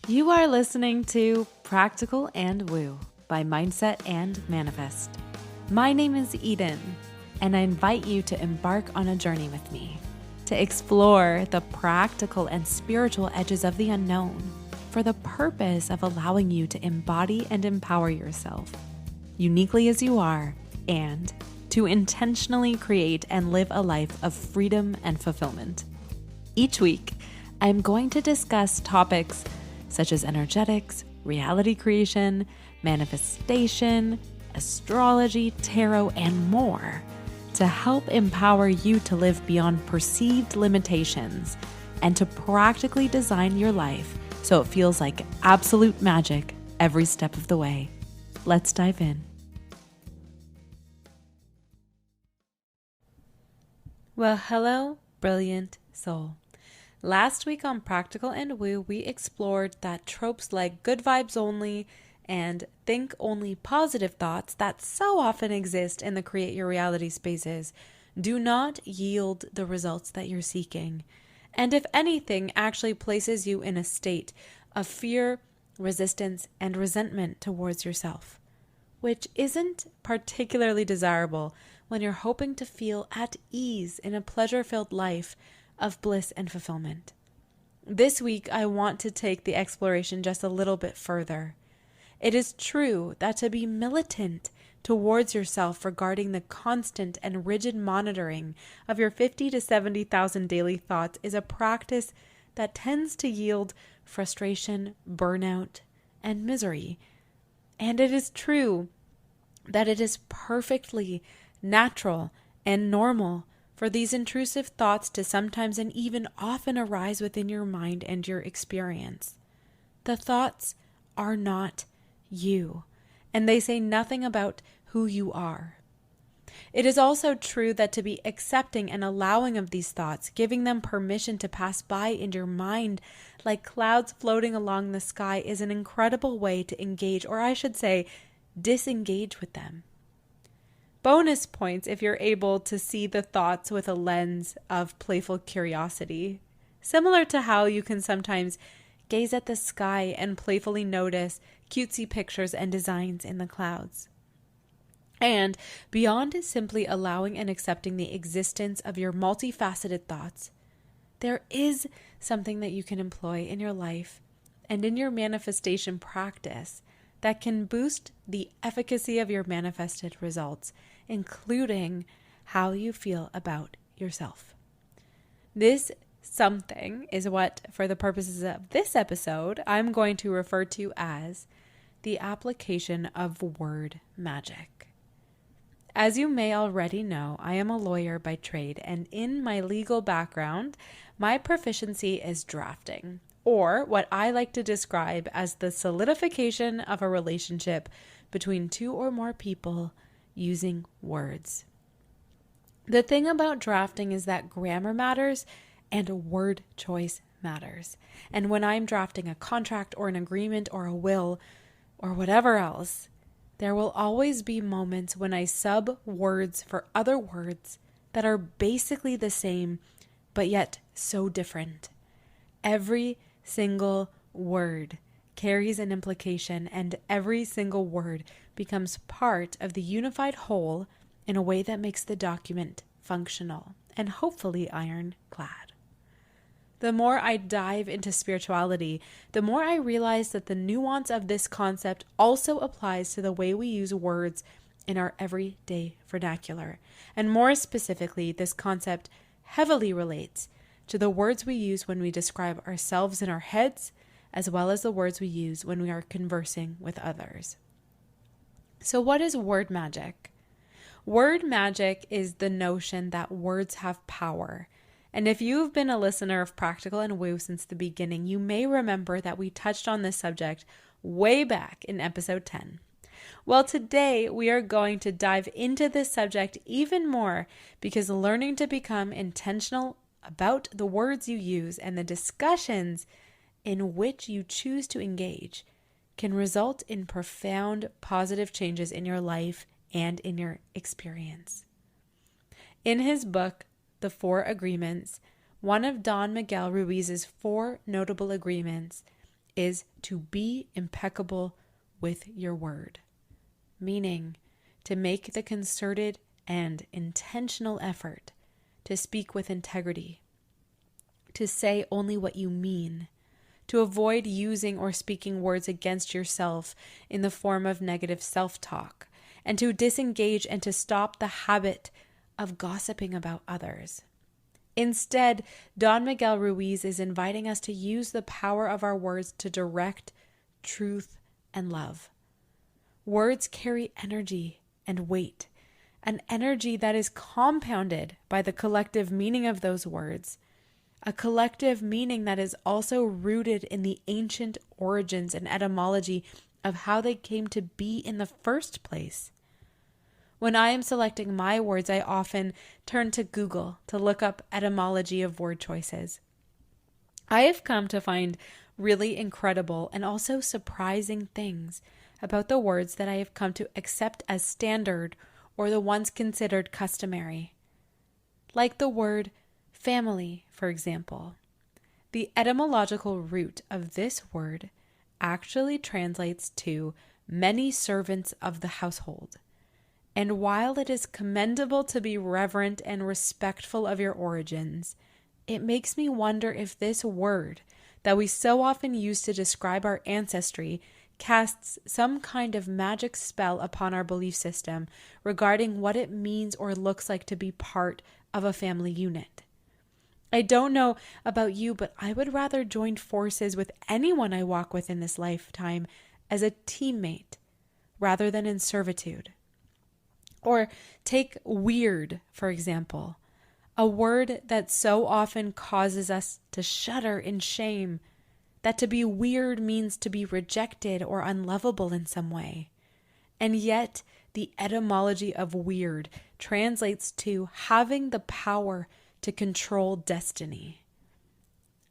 You are listening to Practical and Woo by Mindset and Manifest. My name is Eden, and I invite you to embark on a journey with me to explore the practical and spiritual edges of the unknown for the purpose of allowing you to embody and empower yourself uniquely as you are and to intentionally create and live a life of freedom and fulfillment. Each week, I'm going to discuss topics such as energetics, reality creation, manifestation, astrology, tarot, and more to help empower you to live beyond perceived limitations and to practically design your life so it feels like absolute magic every step of the way. Let's dive in. Well, hello, brilliant soul. Last week on Practical and Woo, we explored that tropes like good vibes only and think only positive thoughts that so often exist in the create your reality spaces do not yield the results that you're seeking. And if anything, actually places you in a state of fear, resistance, and resentment towards yourself, which isn't particularly desirable when you're hoping to feel at ease in a pleasure-filled life of bliss and fulfillment. This week, I want to take the exploration just a little bit further. It is true that to be militant towards yourself regarding the constant and rigid monitoring of your 50 to 70,000 daily thoughts is a practice that tends to yield frustration, burnout, and misery. And it is true that it is perfectly natural and normal for these intrusive thoughts to sometimes and even often arise within your mind and your experience. The thoughts are not you, and they say nothing about who you are. It is also true that to be accepting and allowing of these thoughts, giving them permission to pass by in your mind like clouds floating along the sky, is an incredible way to engage, or I should say, disengage with them. Bonus points if you're able to see the thoughts with a lens of playful curiosity, similar to how you can sometimes gaze at the sky and playfully notice cutesy pictures and designs in the clouds. And beyond simply allowing and accepting the existence of your multifaceted thoughts, there is something that you can employ in your life and in your manifestation practice that can boost the efficacy of your manifested results, including how you feel about yourself. This something is what, for the purposes of this episode, I'm going to refer to as the application of word magic. As you may already know, I am a lawyer by trade, and in my legal background, my proficiency is drafting, or what I like to describe as the solidification of a relationship between two or more people using words. The thing about drafting is that grammar matters and word choice matters. And when I'm drafting a contract or an agreement or a will or whatever else, there will always be moments when I sub words for other words that are basically the same, but yet so different. Every single word carries an implication, and every single word becomes part of the unified whole in a way that makes the document functional and hopefully ironclad. The more I dive into spirituality, the more I realize that the nuance of this concept also applies to the way we use words in our everyday vernacular. And more specifically, this concept heavily relates to the words we use when we describe ourselves in our heads, as well as the words we use when we are conversing with others. So what is word magic? Word magic is the notion that words have power. And if you've been a listener of Practical and Woo since the beginning, you may remember that we touched on this subject way back in episode 10. Well, today we are going to dive into this subject even more because learning to become intentional about the words you use and the discussions in which you choose to engage can result in profound positive changes in your life and in your experience. In his book, The 4 Agreements, one of Don Miguel Ruiz's 4 notable agreements is to be impeccable with your word, meaning to make the concerted and intentional effort to speak with integrity, to say only what you mean, to avoid using or speaking words against yourself in the form of negative self-talk, and to disengage and to stop the habit of gossiping about others. Instead, Don Miguel Ruiz is inviting us to use the power of our words to direct truth and love. Words carry energy and weight, an energy that is compounded by the collective meaning of those words, a collective meaning that is also rooted in the ancient origins and etymology of how they came to be in the first place. When I am selecting my words, I often turn to Google to look up etymology of word choices. I have come to find really incredible and also surprising things about the words that I have come to accept as standard or the ones considered customary. Like the word family, for example. The etymological root of this word actually translates to many servants of the household. And while it is commendable to be reverent and respectful of your origins, it makes me wonder if this word that we so often use to describe our ancestry casts some kind of magic spell upon our belief system regarding what it means or looks like to be part of a family unit. I don't know about you, but I would rather join forces with anyone I walk with in this lifetime as a teammate rather than in servitude. Or take weird, for example, a word that so often causes us to shudder in shame, that to be weird means to be rejected or unlovable in some way. And yet, the etymology of weird translates to having the power to control destiny.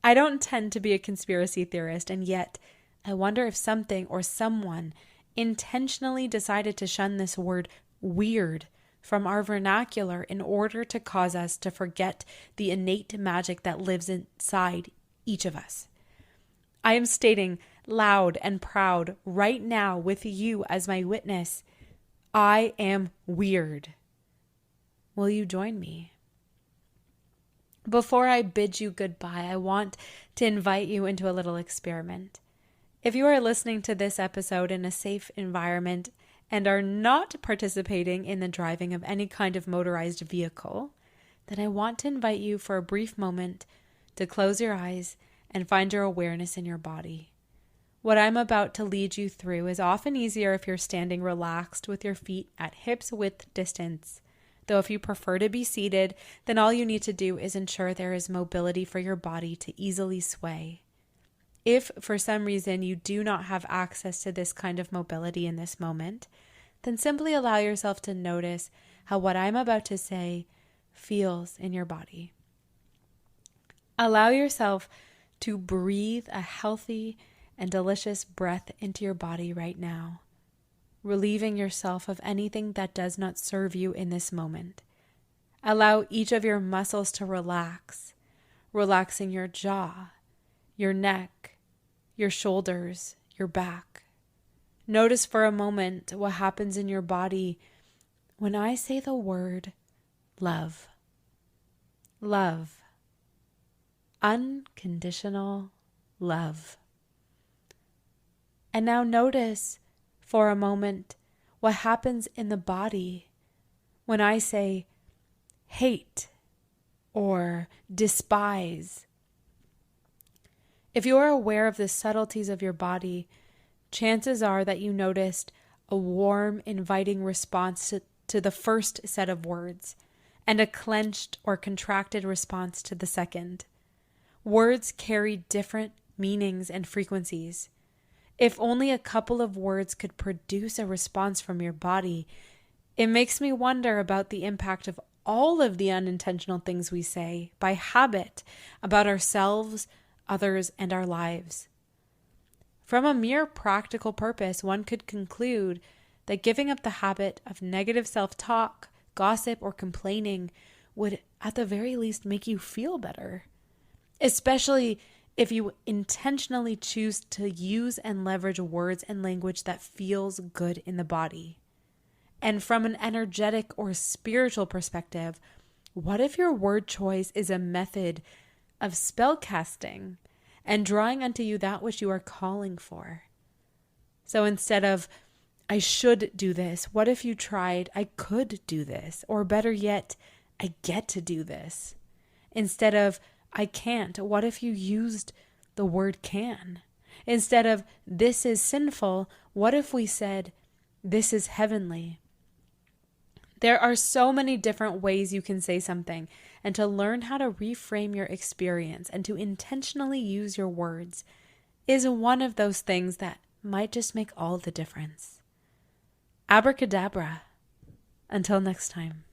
I don't tend to be a conspiracy theorist, and yet I wonder if something or someone intentionally decided to shun this word weird from our vernacular in order to cause us to forget the innate magic that lives inside each of us. I am stating loud and proud right now with you as my witness, I am weird. Will you join me? Before I bid you goodbye, I want to invite you into a little experiment. If you are listening to this episode in a safe environment and are not participating in the driving of any kind of motorized vehicle, then I want to invite you for a brief moment to close your eyes and find your awareness in your body. What I'm about to lead you through is often easier if you're standing relaxed with your feet at hips width distance. Though if you prefer to be seated, then all you need to do is ensure there is mobility for your body to easily sway. If for some reason you do not have access to this kind of mobility in this moment, then simply allow yourself to notice how what I'm about to say feels in your body. Allow yourself to breathe a healthy and delicious breath into your body right now, relieving yourself of anything that does not serve you in this moment. Allow each of your muscles to relax, relaxing your jaw, your neck, your shoulders, your back. Notice for a moment what happens in your body when I say the word love. Love. Unconditional love. And now notice for a moment what happens in the body when I say hate or despise. If you are aware of the subtleties of your body, chances are that you noticed a warm, inviting response to the first set of words and a clenched or contracted response to the second. Words carry different meanings and frequencies. If only a couple of words could produce a response from your body, it makes me wonder about the impact of all of the unintentional things we say by habit about ourselves, others, and our lives. From a mere practical purpose, one could conclude that giving up the habit of negative self-talk, gossip, or complaining would, at the very least, make you feel better, especially if you intentionally choose to use and leverage words and language that feels good in the body. And from an energetic or spiritual perspective, what if your word choice is a method of spell casting and drawing unto you that which you are calling for? So instead of, I should do this, what if you tried, I could do this? Or better yet, I get to do this. Instead of, I can't, what if you used the word can? Instead of, this is sinful, what if we said, this is heavenly? There are so many different ways you can say something, and to learn how to reframe your experience and to intentionally use your words is one of those things that might just make all the difference. Abracadabra. Until next time.